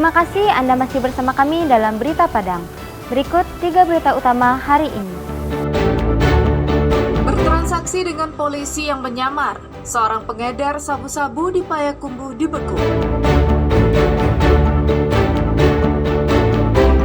Terima kasih Anda masih bersama kami dalam Berita Padang. Berikut 3 berita utama hari ini. Bertransaksi dengan polisi yang menyamar, seorang pengedar sabu-sabu di Payakumbuh dibekuk.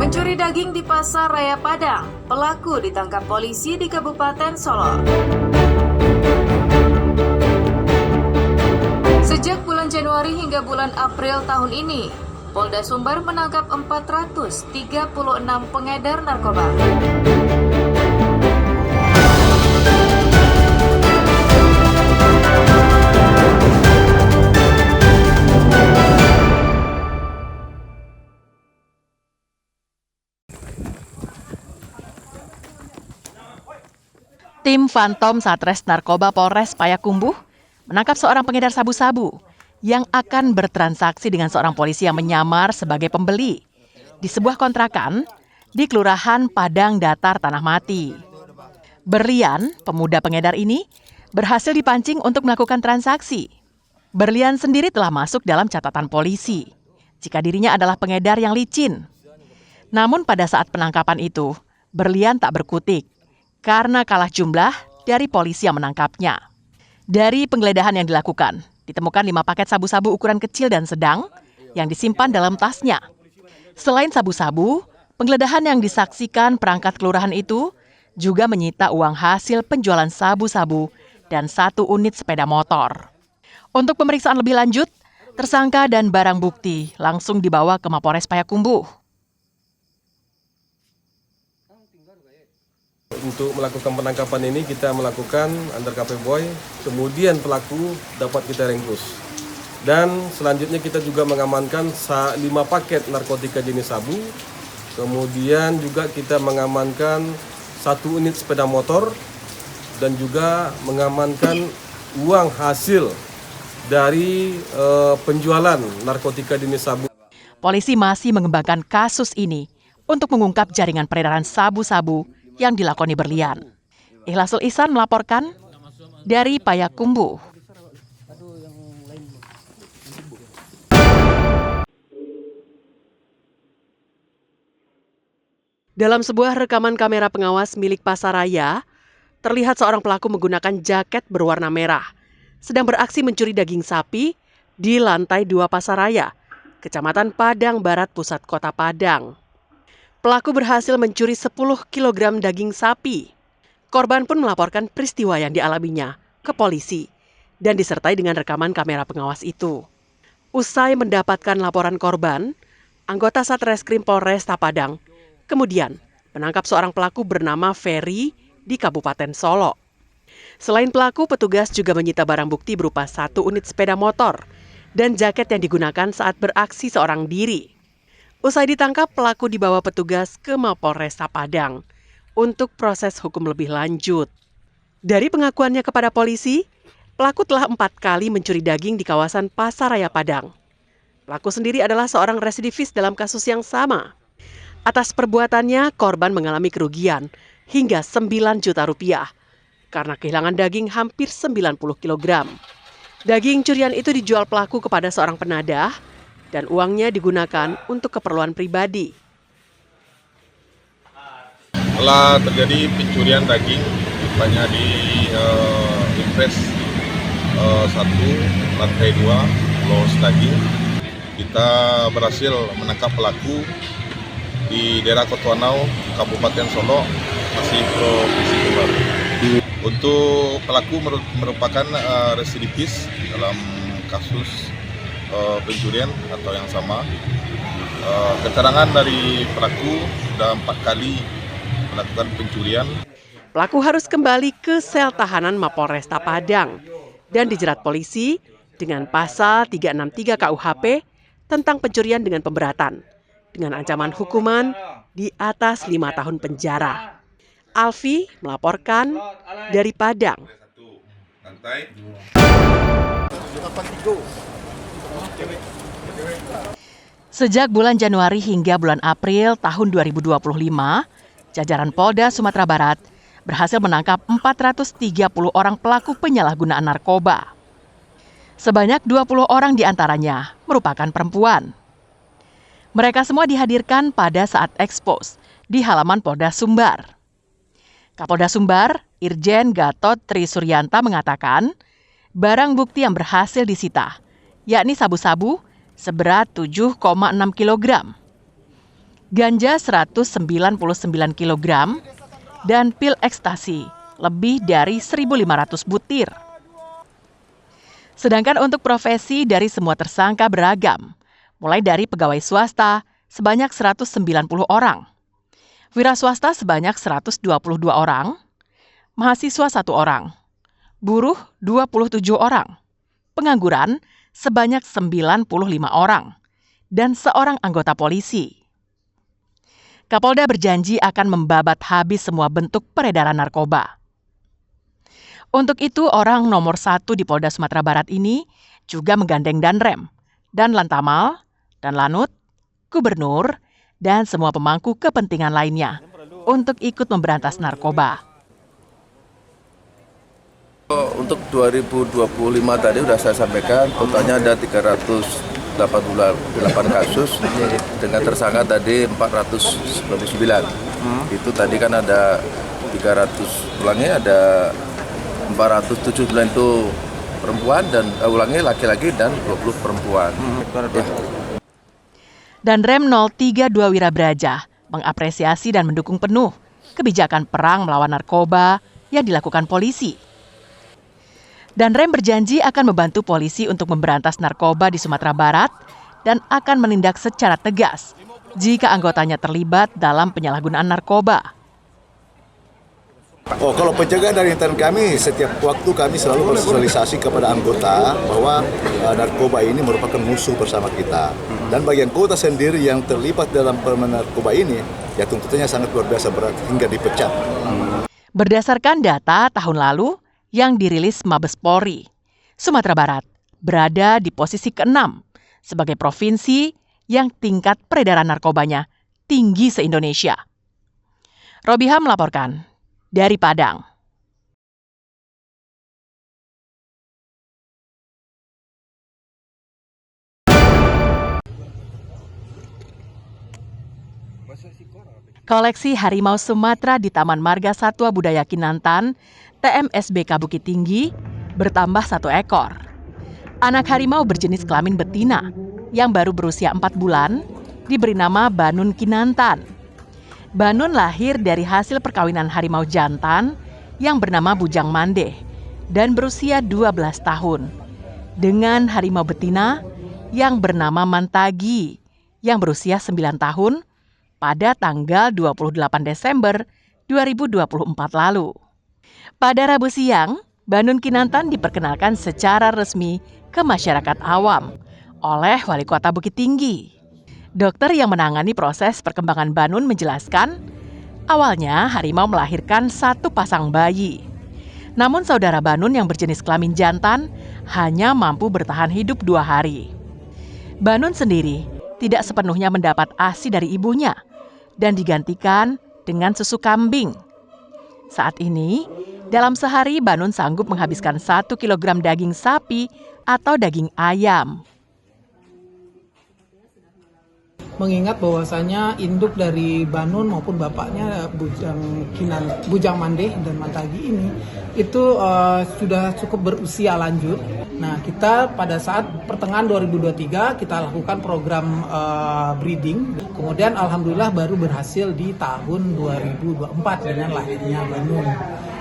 Mencuri daging di Pasar Raya Padang, pelaku ditangkap polisi di Kabupaten Solo. Sejak bulan Januari hingga bulan April tahun ini, Polda Sumbar menangkap 436 pengedar narkoba. Tim Phantom Satres Narkoba Polres Payakumbuh menangkap seorang pengedar sabu-sabu yang akan bertransaksi dengan seorang polisi yang menyamar sebagai pembeli di sebuah kontrakan di Kelurahan Padang Datar Tanah Mati. Berlian, pemuda pengedar ini, berhasil dipancing untuk melakukan transaksi. Berlian sendiri telah masuk dalam catatan polisi jika dirinya adalah pengedar yang licin. Namun pada saat penangkapan itu, Berlian tak berkutik karena kalah jumlah dari polisi yang menangkapnya. Dari penggeledahan yang dilakukan, ditemukan 5 paket sabu-sabu ukuran kecil dan sedang yang disimpan dalam tasnya. Selain sabu-sabu, penggeledahan yang disaksikan perangkat kelurahan itu juga menyita uang hasil penjualan sabu-sabu dan 1 unit sepeda motor. Untuk pemeriksaan lebih lanjut, tersangka dan barang bukti langsung dibawa ke Mapores Payakumbuh. Untuk melakukan penangkapan ini kita melakukan undercover boy, kemudian pelaku dapat kita ringkus. Dan selanjutnya kita juga mengamankan 5 paket narkotika jenis sabu, kemudian juga kita mengamankan 1 unit sepeda motor, dan juga mengamankan uang hasil dari penjualan narkotika jenis sabu. Polisi masih mengembangkan kasus ini untuk mengungkap jaringan peredaran sabu-sabu yang dilakoni Berlian. Ikhlasul Ihsan melaporkan dari Payakumbuh. Dalam sebuah rekaman kamera pengawas milik Pasaraya, terlihat seorang pelaku menggunakan jaket berwarna merah, sedang beraksi mencuri daging sapi di lantai 2 Pasaraya, Kecamatan Padang Barat, Pusat Kota Padang. Pelaku berhasil mencuri 10 kg daging sapi. Korban pun melaporkan peristiwa yang dialaminya ke polisi dan disertai dengan rekaman kamera pengawas itu. Usai mendapatkan laporan korban, anggota Satreskrim Polresta Padang kemudian menangkap seorang pelaku bernama Ferry di Kabupaten Solo. Selain pelaku, petugas juga menyita barang bukti berupa 1 unit sepeda motor dan jaket yang digunakan saat beraksi seorang diri. Usai ditangkap, pelaku dibawa petugas ke Mapolresta Padang untuk proses hukum lebih lanjut. Dari pengakuannya kepada polisi, pelaku telah 4 kali mencuri daging di kawasan Pasaraya Padang. Pelaku sendiri adalah seorang residivis dalam kasus yang sama. Atas perbuatannya, korban mengalami kerugian hingga 9 juta rupiah karena kehilangan daging hampir 90 kg. Daging curian itu dijual pelaku kepada seorang penadah dan uangnya digunakan untuk keperluan pribadi. Telah terjadi pencurian daging banyak di Impres 1 lantai 2 los daging. Kita berhasil menangkap pelaku di daerah Kotuanau, Kabupaten Solo, masih Provinsi Sumbar. Untuk pelaku merupakan residivis dalam kasus pencurian atau yang sama. Keterangan dari pelaku sudah 4 kali melakukan pencurian. Pelaku harus kembali ke sel tahanan Mapolresta Padang dan dijerat polisi dengan pasal 363 KUHP tentang pencurian dengan pemberatan dengan ancaman hukuman di atas 5 tahun penjara. Alfi melaporkan dari Padang. Sejak bulan Januari hingga bulan April tahun 2025, jajaran Polda Sumatera Barat berhasil menangkap 430 orang pelaku penyalahgunaan narkoba. Sebanyak 20 orang diantaranya merupakan perempuan. Mereka semua dihadirkan pada saat ekspos di halaman Polda Sumbar. Kapolda Sumbar, Irjen Gatot Tri Suryanta mengatakan, barang bukti yang berhasil disita, yakni sabu-sabu seberat 7,6 kg, ganja 199 kg, dan pil ekstasi lebih dari 1.500 butir. Sedangkan untuk profesi dari semua tersangka beragam, mulai dari pegawai swasta sebanyak 190 orang, wira swasta sebanyak 122 orang, mahasiswa 1 orang, buruh 27 orang, pengangguran sebanyak 95 orang, dan seorang anggota polisi. Kapolda berjanji akan membabat habis semua bentuk peredaran narkoba. Untuk itu, orang nomor 1 di Polda Sumatera Barat ini juga menggandeng Danrem, dan Lantamal, dan Lanut, Gubernur, dan semua pemangku kepentingan lainnya untuk ikut memberantas narkoba. Untuk 2025 tadi sudah saya sampaikan, totalnya ada 388 kasus dengan tersangka tadi 499. Itu tadi kan ada 300, ulangnya ada 479 itu perempuan dan ulangnya laki-laki dan 20 perempuan. Dan Rem 032 Wirabraja mengapresiasi dan mendukung penuh kebijakan perang melawan narkoba yang dilakukan polisi. Dan Rem berjanji akan membantu polisi untuk memberantas narkoba di Sumatera Barat dan akan menindak secara tegas jika anggotanya terlibat dalam penyalahgunaan narkoba. Kalau pencegahan dari intern kami, setiap waktu kami selalu bersosialisasi kepada anggota bahwa narkoba ini merupakan musuh bersama kita. Dan bagian kota sendiri yang terlibat dalam permainan narkoba ini, ya tuntutannya sangat luar biasa berat hingga dipecat. Berdasarkan data tahun lalu yang dirilis Mabes Polri, Sumatera Barat berada di posisi ke-6 sebagai provinsi yang tingkat peredaran narkobanya tinggi se-Indonesia. Robiha melaporkan dari Padang. Koleksi harimau Sumatera di Taman Marga Satwa Budaya Kinantan, TMSBK Bukit Tinggi, bertambah 1 ekor. Anak harimau berjenis kelamin betina yang baru berusia 4 bulan diberi nama Banun Kinantan. Banun lahir dari hasil perkawinan harimau jantan yang bernama Bujang Mandeh dan berusia 12 tahun dengan harimau betina yang bernama Mantagi yang berusia 9 tahun pada tanggal 28 Desember 2024 lalu. Pada Rabu siang, Banun Kinantan diperkenalkan secara resmi ke masyarakat awam oleh Wali Kota Bukit Tinggi. Dokter yang menangani proses perkembangan Banun menjelaskan, awalnya harimau melahirkan 1 pasang bayi. Namun saudara Banun yang berjenis kelamin jantan hanya mampu bertahan hidup 2 hari. Banun sendiri tidak sepenuhnya mendapat ASI dari ibunya dan digantikan dengan susu kambing. Saat ini, dalam sehari Banun sanggup menghabiskan 1 kilogram daging sapi atau daging ayam. Mengingat bahwasanya induk dari Banun maupun bapaknya Bujang Mandeh dan Mantagi ini itu sudah cukup berusia lanjut. Nah, kita pada saat pertengahan 2023 kita lakukan program breeding. Kemudian alhamdulillah baru berhasil di tahun 2024 dengan lahirnya Banun.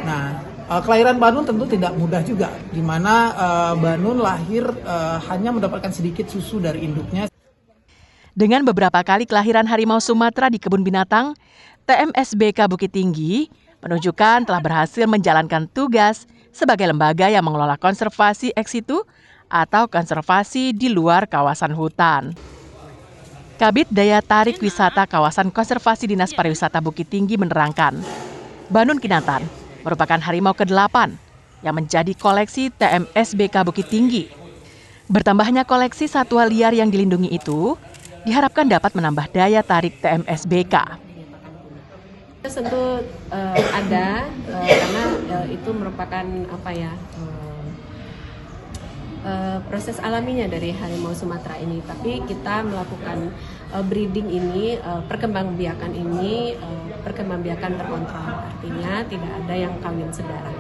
Nah, kelahiran Banun tentu tidak mudah juga, di mana Banun lahir hanya mendapatkan sedikit susu dari induknya. Dengan beberapa kali kelahiran harimau Sumatera di kebun binatang, TMSBK Bukit Tinggi menunjukkan telah berhasil menjalankan tugas sebagai lembaga yang mengelola konservasi ex situ atau konservasi di luar kawasan hutan. Kabid Daya Tarik Wisata Kawasan Konservasi Dinas Pariwisata Bukit Tinggi menerangkan, Banun Kinantan merupakan harimau ke-8 yang menjadi koleksi TMSBK Bukit Tinggi. Bertambahnya koleksi satwa liar yang dilindungi itu diharapkan dapat menambah daya tarik TMSBK. Tentu ada karena itu merupakan proses alaminya dari harimau Sumatera ini, tapi kita melakukan breeding ini, perkembangbiakan ini, perkembangbiakan terkontrol, artinya tidak ada yang kawin sedara.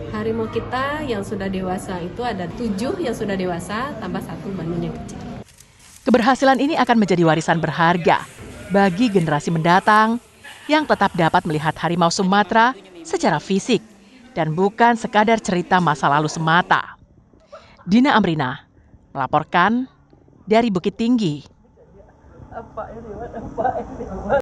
Harimau kita yang sudah dewasa itu ada 7 yang sudah dewasa, tambah 1 Banun yang kecil. Keberhasilan ini akan menjadi warisan berharga bagi generasi mendatang yang tetap dapat melihat harimau Sumatera secara fisik dan bukan sekadar cerita masa lalu semata. Dina Amrina melaporkan dari Bukit Tinggi.